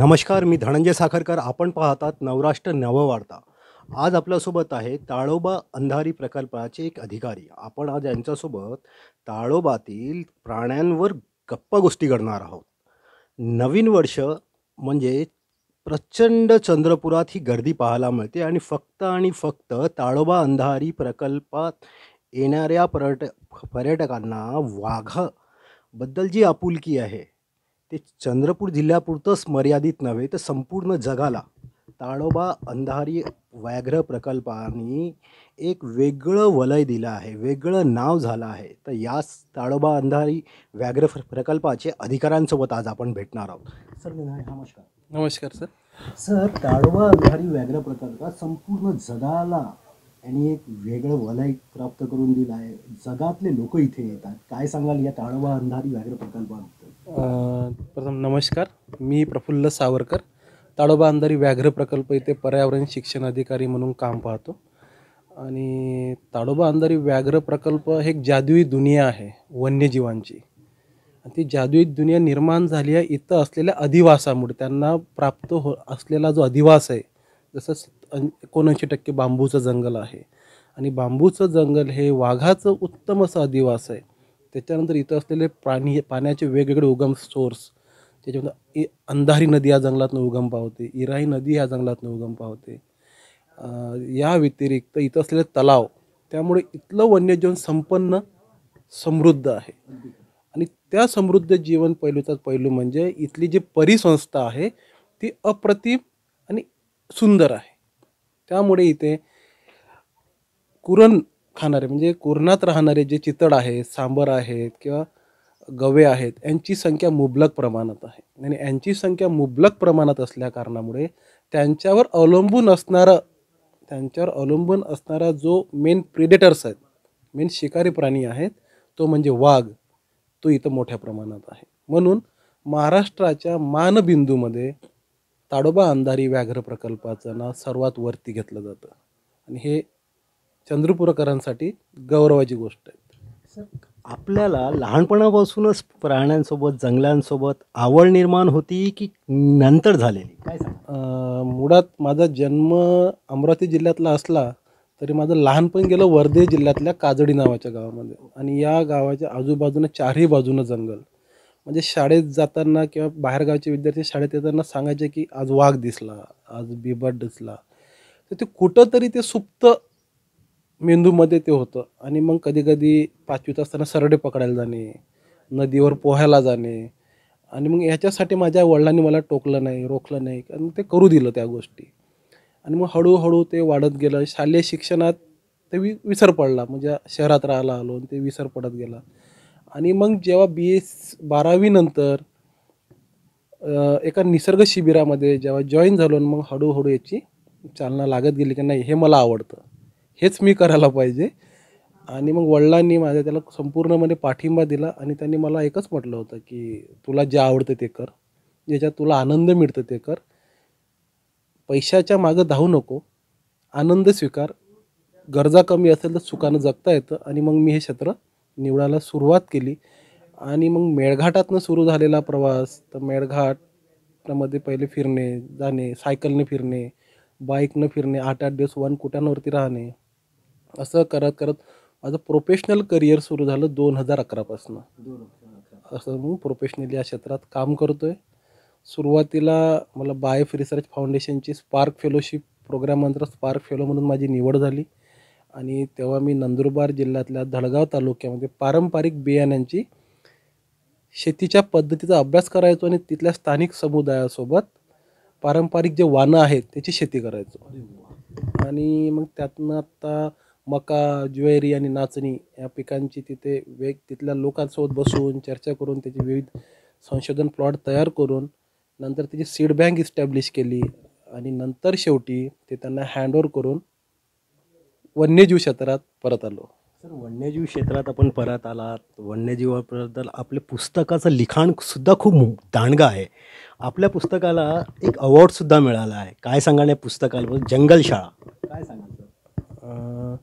नमस्कार, मी धनंजय साखरकर. आपण पाहतात नवराष्ट्र नववार्ता. आज आपल्यासोबत आहे ताडोबा अंधारी प्रकल्पाचे एक अधिकारी. आपण आज यांच्यासोबत ताडोबातील प्राण्यांवर गप्पा गोष्टी करणार आहोत. नवीन वर्ष म्हणजे प्रचंड चंद्रपुरात ही गर्दी पाहायला मिळते आणि फक्त ताडोबा अंधारी प्रकल्पात येणाऱ्या पर्यटकांना वाघाबद्दल जी आपुलकी आहे ते चंद्रपूर जिल्ह्यापुरतंच मर्यादित नव्हे तर संपूर्ण जगाला ताडोबा अंधारी व्याघ्र प्रकल्पाने एक वेगळं वलय दिलं आहे, वेगळं नाव झालं आहे. तर याच ताडोबा अंधारी व्याघ्र प्रकल्पाचे अधिकाऱ्यांसोबत आज आपण भेटणार आहोत. सर नमस्कार. नमस्कार सर. सर, ताडोबा अंधारी व्याघ्र प्रकल्पात संपूर्ण जगाला यांनी एक वेगळं वलय प्राप्त करून दिलं आहे. जगातले लोक इथे येतात. काय सांगाल या ताडोबा अंधारी व्याघ्र प्रकल्पाबद्दल? प्रथम नमस्कार. मी प्रफुल्ल सावरकर, ताडोबा अंधारी व्याघ्र प्रकल्प इथे पर्यावरण शिक्षण अधिकारी म्हणून काम पाहतो. आणि ताडोबा अंधारी व्याघ्र प्रकल्प हे एक जादुई दुनिया आहे वन्यजीवांची. आणि ती जादुई दुनिया निर्माण झाली आहे इथं असलेल्या अधिवासामुळे. त्यांना प्राप्त असलेला जो अधिवास आहे, जसं 79% बांबूचं जंगल आहे आणि बांबूचं जंगल हे वाघाचं उत्तम असं अधिवास आहे. त्याच्यानंतर इथं असलेले पाण्याचे वेगवेगळे उगम सोर्स, त्याच्यानंतर अंधारी नदी या जंगलातनं उगम पावते, इराई नदी या जंगलातनं उगम पावते. या व्यतिरिक्त इथं असलेले तलाव, त्यामुळे इथलं वन्यजीवन संपन्न समृद्ध आहे. आणि त्या समृद्ध जीवन पैलूचा पैलू म्हणजे इथली जी परिसंस्था आहे ती अप्रतिम आणि सुंदर आहे. त्यामुळे इथे कुरण खाणारे म्हणजे कुरणात राहणारे जे चितळ आहेत, सांबर आहेत किंवा गवे आहेत, यांची संख्या मुबलक प्रमाणात आहे. आणि यांची संख्या मुबलक प्रमाणात असल्या कारणामुळे त्यांच्यावर अवलंबून असणारा जो मेन प्रिडेटर्स आहेत, मेन शिकारी प्राणी आहेत, तो म्हणजे वाघ, तो इथं मोठ्या प्रमाणात आहे. म्हणून महाराष्ट्राच्या मानबिंदूमध्ये ताडोबा अंधारी व्याघ्र प्रकल्पाचं नाव सर्वात वरती घेतलं जातं. आणि हे चंद्रपूरकरांसाठी गौरवाची गोष्ट आहे. सर, आपल्याला लहानपणापासूनच प्राण्यांसोबत, जंगलांसोबत आवड निर्माण होती की नंतर झालेली? काय सांगा? मुळात माझा जन्म अमरावती जिल्ह्यातला असला तरी माझं लहानपण गेलं वर्धे जिल्ह्यातल्या काजडी नावाच्या गावामध्ये. आणि या गावाच्या आजूबाजूनं चारही बाजूनं जंगल. म्हणजे शाळेत जाताना किंवा बाहेरगावचे विद्यार्थी शाळेत येताना सांगायचे की आज वाघ दिसला, आज बिबट दिसला. तर ते कुठंतरी ते सुप्त मेंदूमध्ये ते होतं. आणि मग कधी कधी 5वीत असताना सरडे पकडायला जाणे, नदीवर पोहायला जाणे. आणि मग ह्याच्यासाठी माझ्या वडिलांनी मला टोकलं नाही, रोखलं नाही, कारण ते करू दिलं त्या गोष्टी. आणि मग हळूहळू ते वाढत गेलं. शालेय शिक्षणात ते विसर पडला, म्हणजे शहरात राहायला आलो आणि ते विसर पडत गेला. आणि मग जेव्हा BA 12वी नंतर एका निसर्ग शिबिरामध्ये जेव्हा जॉईन झालो, मग हळूहळू याची चालना लागत गेली की नाही, हे मला आवडतं, हेच मी करायला पाहिजे. आणि मग वडिलांनी माझ्या त्याला संपूर्णपणे पाठिंबा दिला. आणि त्यांनी मला एकच म्हटलं होतं की तुला जे आवडतं ते कर, ज्याच्यात तुला आनंद मिळतं ते कर, पैशाच्या मागं धावू नको, आनंद स्वीकार, गरजा कमी असेल तर सुखानं जगता येतं. आणि मग मी हे क्षेत्र निवडायला सुरुवात केली. आणि मग मेळघाटातनं सुरू झालेला प्रवास, तर मेळघाटामध्ये पहिले फिरणे, जाणे, सायकलने फिरणे, बाईकनं फिरणे, 8-8 दिवस कुटांवरती राहणे, असं करत करत माझं प्रोफेशनल करिअर सुरू झालं 2011पासून. असं मग प्रोफेशनली या क्षेत्रात काम करतो आहे. सुरुवातीला मला बायोफ रिसर्च फाउंडेशनची स्पार्क फेलोशिप प्रोग्रामनंतर स्पार्क फेलो म्हणून माझी निवड झाली. आणि तेव्हा मी नंदुरबार जिल्ह्यातल्या धडगाव तालुक्यामध्ये पारंपरिक बियाण्यांची शेतीच्या पद्धतीचा अभ्यास करायचो आणि तिथल्या स्थानिक समुदायासोबत पारंपरिक जे वाणं आहेत त्याची शेती करायचो. आणि मग त्यातनं आता मका, ज्वेरी आणि नाचणी या पिकांची तिथल्या लोकांसोबत बसून चर्चा करून त्याची विविध संशोधन प्लॉट तयार करून नंतर त्याची सीड बँक इस्टॅब्लिश केली. आणि नंतर शेवटी ते त्यांना हँडओव्हर करून वन्यजीव क्षेत्रात परत आलो. सर, वन्यजीव क्षेत्रात आपण परत आलात. वन्यजीवाबद्दल आपल्या पुस्तकाचं लिखाणसुद्धा खूप दांडगं आहे. आपल्या पुस्तकाला एक अवॉर्डसुद्धा मिळाला आहे. काय सांगाल या पुस्तकाबद्दल? जंगलशाळा, काय सांगाल सर?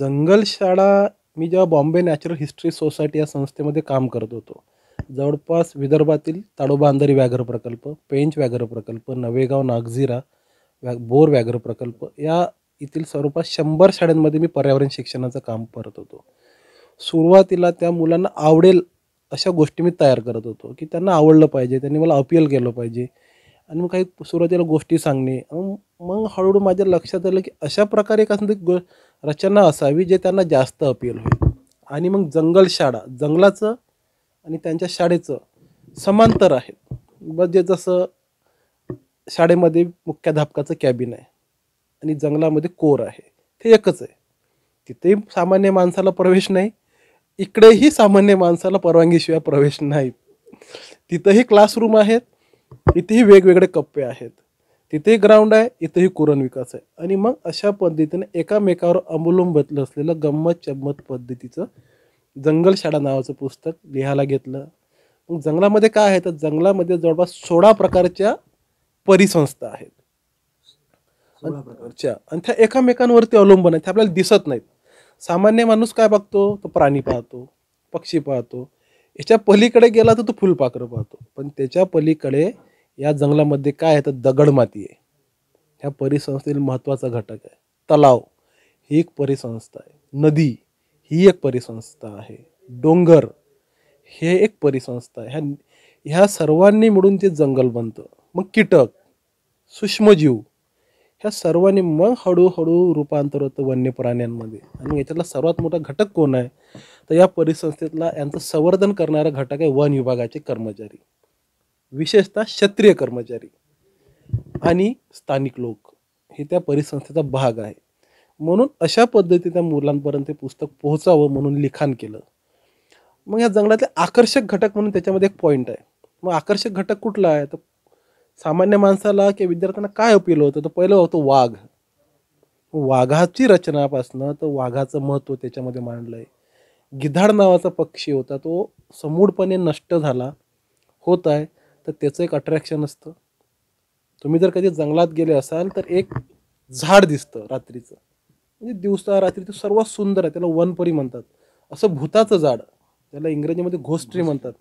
जंगलशाळा मी जेव्हा बॉम्बे नॅचरल हिस्ट्री सोसायटी या संस्थेमध्ये काम करत होतो, जवळपास विदर्भातील ताडोबा अंधारी व्याघ्र प्रकल्प, पेंच व्याघ्र प्रकल्प, नवेगाव नागझिरा बोर व्याघ्र प्रकल्प या येथील जवळपास 100 शाळांमध्ये मी पर्यावरण शिक्षणाचं काम करत होतो. सुरुवातीला त्या मुलांना आवडेल अशा गोष्टी मी तयार करत होतो, की त्यांना आवडलं पाहिजे, त्यांनी मला अपील केलं पाहिजे. आणि मग काही सुरुवातीला गोष्टी सांगणे. मग हळूहळू माझ्या लक्षात आलं, की अशा प्रकारे एखादी रचना असावी जे त्यांना जास्त अपील होईल. आणि मग जंगल शाळा, जंगलाचं आणि त्यांच्या शाळेचं समांतर आहे. म्हणजे जसं शाळेमध्ये मुख्याध्यापकाचं कॅबिन आहे आणि जंगलामध्ये कोर आहे, ते एकच आहे. तिथेही सामान्य माणसाला प्रवेश नाही, इकडेही सामान्य माणसाला परवानगीशिवाय प्रवेश नाही. तिथंही क्लासरूम आहेत, इथेही वेगवेगळे कप्पे आहेत. तिथेही ग्राउंड आहे, इथेही कुरण विकास आहे. आणि मग अशा पद्धतीने एकामेकावर अवलंबून असलेलं गंमत चम्मत पद्धतीचं जंगल शाळा नावाचं पुस्तक लिहायला घेतलं. मग जंगलामध्ये काय आहे, तर जंगलामध्ये जवळपास 16 प्रकारच्या परिसंस्था आहेत. 16 प्रकार. अच्छा. आणि त्या एकामेकांवरती अवलंबून आहेत, त्या आपल्याला दिसत नाहीत. सामान्य माणूस काय बघतो, तो प्राणी पाहतो, पक्षी पाहतो. याच्या पलीकडे गेला तर तो फुलपाखरं पाहतो. पण त्याच्या पलीकडे या जंगलामध्ये काय आहे, तर दगडमाती आहे. ह्या परिसंस्थेतील महत्त्वाचा घटक आहे. तलाव ही एक परिसंस्था आहे. नदी ही एक परिसंस्था आहे. डोंगर हे एक परिसंस्था आहे. ह्या सर्वांनी मिळून ते जंगल बनतं. मग कीटक, सूक्ष्मजीव ह्या सर्वांनी मग हळूहळू रूपांतर होतं वन्य प्राण्यांमध्ये. आणि याच्यातला सर्वात मोठा घटक कोण आहे, तर या परिसंस्थेतला यांचं संवर्धन करणारा घटक आहे वन विभागाचे कर्मचारी, विशेषतः क्षत्रिय कर्मचारी आणि स्थानिक लोक हे त्या परिसंस्थेचा भाग आहे. म्हणून अशा पद्धतीने त्या मुलांपर्यंत ते पुस्तक पोहोचावं म्हणून लिखाण केलं. मग या जंगलातले आकर्षक घटक म्हणून त्याच्यामध्ये एक पॉईंट आहे. मग आकर्षक घटक कुठला आहे, तर सामान्य माणसाला किंवा विद्यार्थ्यांना काय अपील होतं, तर पहिलं होतं वाघ. वाघाची रचनापासनं तर वाघाचं महत्त्व त्याच्यामध्ये मांडलं आहे. गिधाड नावाचा पक्षी होता, तो समूळपणे नष्ट झाला होत आहे, तर त्याचं एक अट्रॅक्शन असतं. तुम्ही जर कधी जंगलात गेले असाल तर एक झाड दिसतं रात्रीचं, म्हणजे दिवसा रात्री ते सर्वात सुंदर आहे, त्याला वनपरी म्हणतात. असं भूताचं झाड, त्याला इंग्रजीमध्ये घोस्ट ट्री म्हणतात,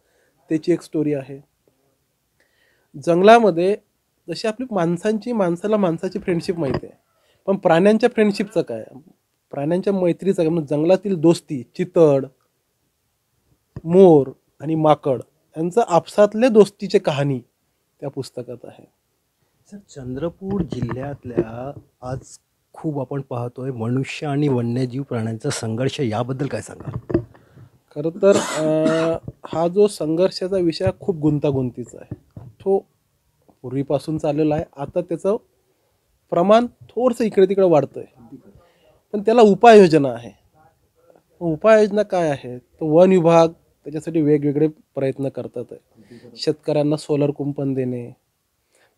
त्याची एक स्टोरी आहे. जंगलामध्ये जशी आपली माणसाला माणसाची फ्रेंडशिप माहिती आहे, पण प्राण्यांच्या फ्रेंडशिपचं काय, प्राण्यांच्या मैत्रीचं काय, म्हणजे जंगलातील दोस्ती, चितळ, मोर आणि माकड यांचं आपसातले दोस्तीची कहाणी त्या पुस्तकात आहे. सर, चंद्रपूर जिल्ह्यातल्या आज खूप आपण पाहतोय मनुष्य आणि वन्यजीव प्राण्यांचा संघर्ष, याबद्दल काय सांगाल? खरं तर हा जो संघर्षाचा विषय खूप गुंतागुंतीचा आहे. तो पूर्वीपासून चाललेला आहे. आता त्याचं प्रमाण थोडंसं इकडे तिकडे वाढतं आहे, पण त्याला उपाययोजना आहे. उपाययोजना काय आहे, तर वन विभाग त्याच्यासाठी वेगवेगळे प्रयत्न करतात आहे. शेतकऱ्यांना सोलर कुंपण देणे,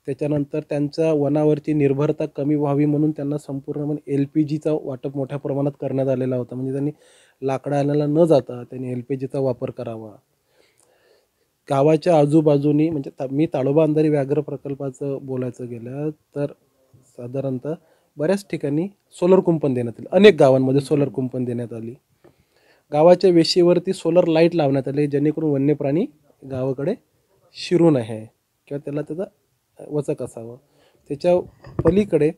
त्याच्यानंतर त्यांच्या वनावरची निर्भरता कमी व्हावी म्हणून त्यांना संपूर्णपणे LPGचा वाटप मोठ्या प्रमाणात करण्यात आलेला होता. म्हणजे त्यांनी लाकडं आणायला न जाता त्यांनी LPGचा वापर करावा. गावाच्या आजूबाजूनी म्हणजे मी ताडोबा अंधारी व्याघ्र प्रकल्पाचं बोलायचं गेलं तर साधारणतः बऱ्याच ठिकाणी सोलर कुंपण देण्यात आली. अनेक गावांमध्ये सोलर कुंपण देण्यात आली. गावाच्या वेशीवरती सोलर लाईट लावण्यात आले, जेणेकरून वन्य प्राणी गावाकडे शिरू नये किंवा त्याचा वचक असावं. त्याच्या पलीकडे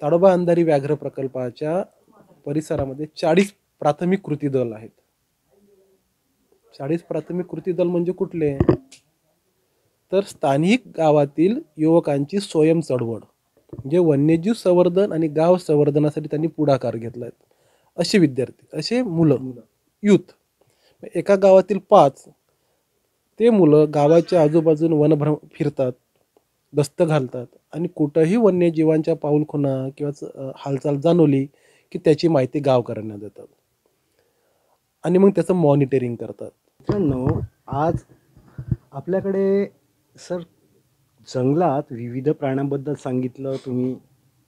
ताडोबा अंधारी व्याघ्र प्रकल्पाच्या परिसरामध्ये 40 प्राथमिक कृती दल आहेत. 40 प्राथमिक कृती दल म्हणजे कुठले, तर स्थानिक गावातील युवकांची स्वयं चळवळ, म्हणजे वन्यजीव संवर्धन आणि गाव संवर्धनासाठी त्यांनी पुढाकार घेतला आहे. असे विद्यार्थी, असे मुलं, यूथ, एका गावातील 5 ते मुलं गावाच्या आजूबाजून वनभ्रमण फिरतात, गस्त घालतात आणि कुठंही वन्यजीवांच्या पाऊलखुणा किंवा हालचाल जाणवली की त्याची माहिती गावकऱ्यांना देतात आणि मग त्याचं मॉनिटरिंग करतात. मित्रांनो, आज आपल्याकडे सर जंगलात विविध प्राण्यांबद्दल सांगितलं तुम्ही,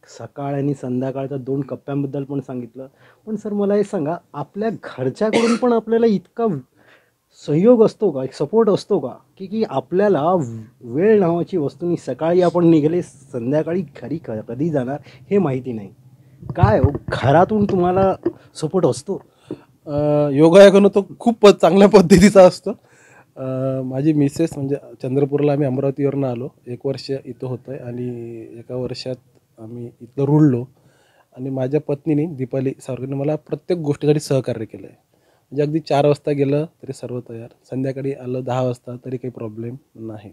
सकाळ आणि संध्याकाळच्या 2 कप्प्यांबद्दल पण सांगितलं. पण सर मला हे सांगा, आपल्या घरच्याकडून पण आपल्याला इतका सहयोग असतो का, एक सपोर्ट असतो का, की आपल्याला वेळ नावाची वस्तू नाही, सकाळी आपण निघाले संध्याकाळी घरी कधी जाणार हे माहिती नाही, काय हो घरातून तुम्हाला सपोर्ट असतो? योगायोगानं तो खूप चांगल्या पद्धतीचा असतो. माझी मिसेस म्हणजे चंद्रपूरला आम्ही अमरावतीवरून आलो, 1 वर्ष इथं होतं आहे आणि 1 वर्षात आम्ही इथं रुळलो. आणि माझ्या पत्नीने दीपाली सावरकरने मला प्रत्येक गोष्टीसाठी सहकार्य केलं आहे. म्हणजे अगदी 4 वाजता गेलं तरी सर्व तयार, संध्याकाळी आलं 10 वाजता तरी काही प्रॉब्लेम नाही.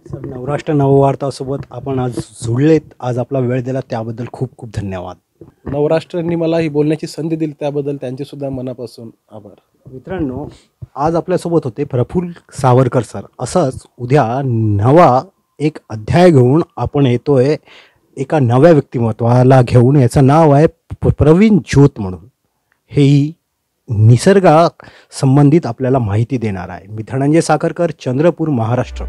सर, नवराष्ट्र नववार्तासोबत आपण आज जुळलेत, आज आपला वेळ दिला त्याबद्दल खूप खूप धन्यवाद. नवराष्ट्रांनी मला ही बोलण्याची संधी दिली त्याबद्दल त्यांचेसुद्धा मनापासून आभार. मित्रांनो, आज आपल्यासोबत होते प्रफुल्ल सावरकर सर. असंच उद्या नवा एक अध्याय घेऊन आपण येतोय, एका नव्या व्यक्तिमत्वाला घेऊन. याचं नाव आहे प्रवीण ज्योत म्हणून. हेही निसर्गा संबंधित आपल्याला माहिती देणार आहे. मी धनंजय साखरकर, चंद्रपूर, महाराष्ट्र.